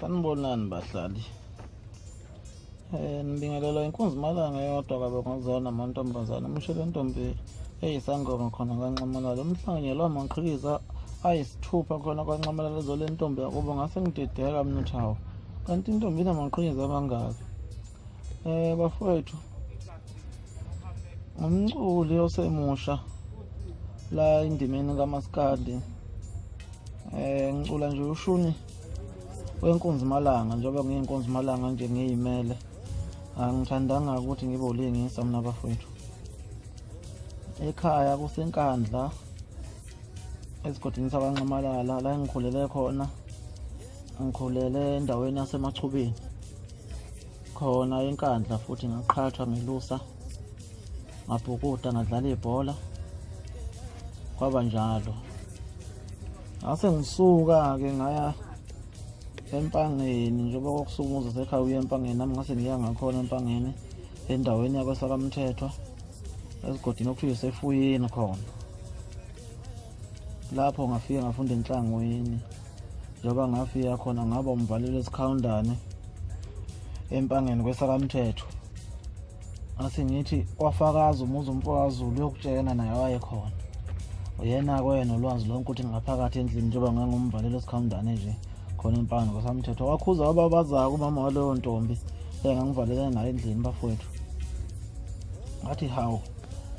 Sanibonani bahlali. Ngibingelela Inkunzimalanga eyodwa kabe ngozona amantombazana umshele ntombi eyisangoma khona kanxamalala umhlanganyelwa amaqhikiza ayisithupha khona kanxamalala zole ntombi yakubo ngase ngidideka mina thawo kanti intombi inamaqhikiza amangaki. Bafowethu umculi osemusha la indimeni kaMaskandi ngicula nje ushuni wenkunzimalanga njengoba ngiyinkunzimalanga nje ngiyimele. Angithandanga ukuthi ngibe ulingisa mina bafowethu. Ekhaya kusenkandla esigodini sakanxamalala la engikhulele khona. Ngikhulele endaweni yasemachubeni khona enkandla futhi ngaqhathwa ngelusa ngabhukuda ngadlala ibhola kwaba njalo. Ngase ngisuka ke ngaya empangeni njengoba kokusumuza sekhaya uye empangeni nami ngase ngiya ngakhona empangeni endaweni yakwaSakamthethwa esigodini okuthiwa isefuyini khona. Lapho ngafika ngafunda enhlangweni njengoba ngafika khona ngaba umvaleli wesikhawundane empangeni kweSakamthethwa. Ngase ngithi wafakaza umuzi umfowazulu yokutshena naye wayekhona. Uyena kwena ulwazi lonke ukuthi ngaphakathi endlini njengoba ngangumvaleli wesikhawundane nje khona empangeni kweSakamthethwa. Wakhuza ababazayo umama waleyo ntombi engangivalele naye endlini bafowethu. Ngathi hawu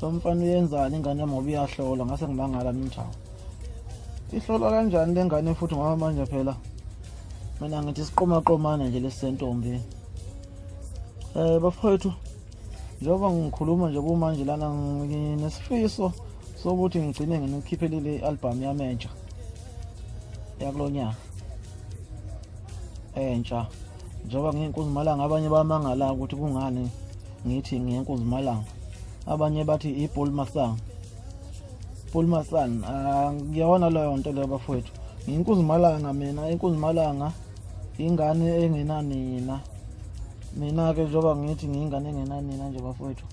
lo mfana uyenzani ingane yami ngoba iyahlola. Ngase ngimangala mithawo ihlola kanjani le ngane futhi ngoba manje phela mina ngithi siqomaqomane nje lesentombi. Bafowethu njengoba ngikhuluma nje kumanje lana nginesifiso sokuthi ngigcine nginikhiphe leli album yami entsha yakulonyaka entsha. Njengoba ngiyinkunzimalanga abanye bamangala ukuthi kungani ngithi ngiyinkunzimalanga. Abanye bathi iBull Masang. Bull Masang ngiyona leyo nto leyo bafowethu. Ngiyinkunzimalanga mina. Inkunzimalanga ingane engenanina. Mina ke njengoba ngithi ngiyingane engenanina nje bafowethu.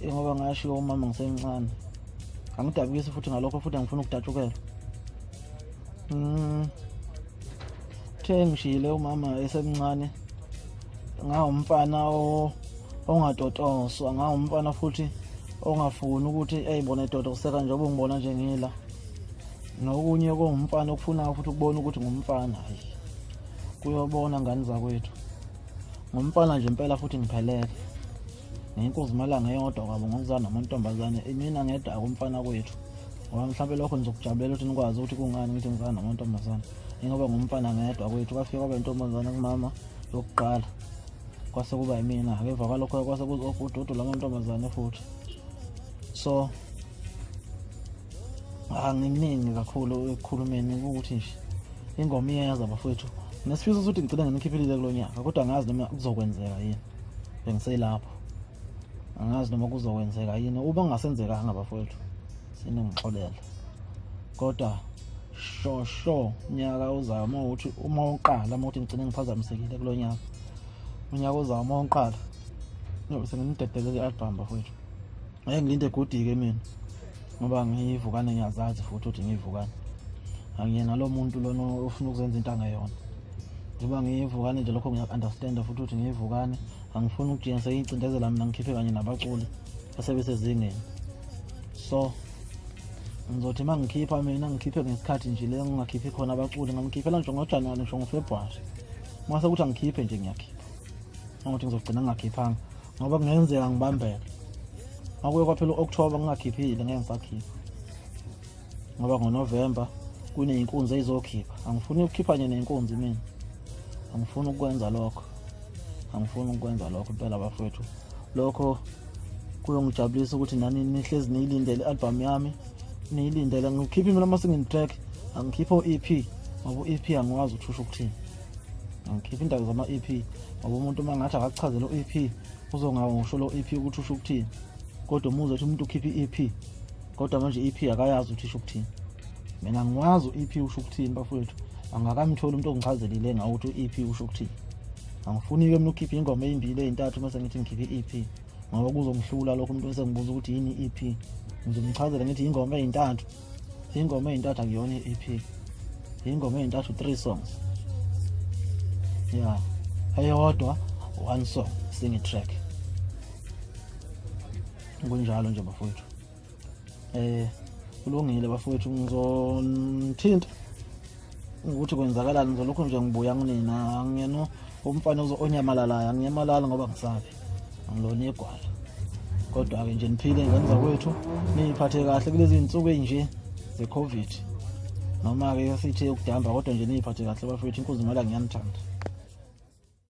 Ngoba ngashiya umama ngisemncane. Angidabukisi futhi ngalokho futhi angifuna ukudatshukela. Ngishile umama esemncane ngawumfana ongatotoswa, ngawumfana futhi ongafuni ukuthi eyibone idodoseka njengoba ungibona nje ngila. Nokunye kungumfana okufuna futhi ukubona ukuthi ngumfana. Hayi kuyobona ngani zakwethu. Ngumfana nje impela futhi ngiphelele. Ngiyinkunzimalanga eyodwa kwabo ngokuzana namantombazane. Mina ngedwa akumfana kwethu. Ngoba mhlawumbe lokho nizokujabulela ukuthi nikwazi ukuthi kungani ngithi ngizana namantombazane. Ngoba ngumfana ngedwa kwethu kwafika kwaba intombazane kumama yokuqala. Kwase kuba yimina. Ngeva kwalokho kwase kuzofududu lamantombazane futhi. So angiminingi kakhulu ekukhulumeni ukuthi nje ingoma iyeza bafowethu. Nesifiso ukuthi ngicela nginikhiphelile kulonyaka kodwa angazi noma kuzokwenzeka yini. Bengiselapho. Angazi noma kuzokwenzeka yini. Uma kungasenzekanga bafowethu sinengixolela. Kodwa sho unyaka uzayo uma uqala ukuthi ngicine ngiphazamisekile kulonyaka. Unyaka uzayo uma uqala ngoba sengimdedele album bafowethu. Ngilinde godike mina ngoba ngiyivukane ngiyazazi futhi ukuthi ngiyivukane. Angiyena lo muntu lona ofuna ukuzenza into angayona. Njengoba ngiyivukane nje lokho ngiya-understand futhi ukuthi ngiyivukane. Angifuni ukujinsa incindezela mina ngikhiphe kanye nabaculi asebesezingeni. So ngizothi mangikhipha mina ngikhiphe ngesikhathi nje le ngingakhiphi khona abaculi ngimkhiphela nje ngoJanuwari ngisho ngoFebruary. Mase ukuthi angikhiphe nje ngiyakhipha. Ngokuthi ngizogcina ngingakhiphanga ngoba kungenzeka ngibambeke. Akuye kwaphela uOctober ngingakhiphile ngeke ngisakhipha. Ngoba ngoNovember kuneyinkunzi ezizokhipha. Angifuni ukukhipha nje neinkunzi mina. Angifuni ukwenza lokho. Angifuni ukwenza lokho impela bafowethu. Lokho kuyongijabulisa ukuthi nani nihlezi niyilindele album yami. Niyilindele ngikhiphe mina mase nginitrack. Angikhipha uEP ngoba uEP angikwazi ukuthusha ukuthini. Angikhipha indaba zama EP ngoba umuntu mangathi akakuchazela uEP uzongasho lo EP ukuthi usho ukuthini. Kodwa umuze ukuthi umuntu ukhipha iEP kodwa manje EP akayazi ukuthi usho ukuthini. Mina ngikwazi uEP usho ukuthini bafowethu. Angakamtholi umuntu ongichazelile ngawo ukuthi uEP usho ukuthini. Angifuni ke mina ukhipha ingoma ezimbili ezintathu mase ngithi ngikhiphe iEP ngoba kuzongihlula lokho umuntu esengibuza ukuthi yini iEP. Ngizomchazela ngithi ingoma ezintathu. Ingoma ezintathu akuyona iEP. Ingoma ezintathu 3 songs. ya eyodwa one song sing track kunjalo nje bafowethu. Kulungile bafowethu, ngizonithinta ukuthi kwenzakalani, ngizolokhu nje ngibuya kunina. Ngiyena umfana onyamalalayo, angiyamalala ngoba ngisabi, angilona igwala. Kodwa ke nje niphile ingane zakwethu, niphathe kahle kulezi insuku nje ze-COVID, noma ke sithi ukudamba, kodwa nje niphathe kahle bafowethu. Inkunzimalanga ngiyanithanda.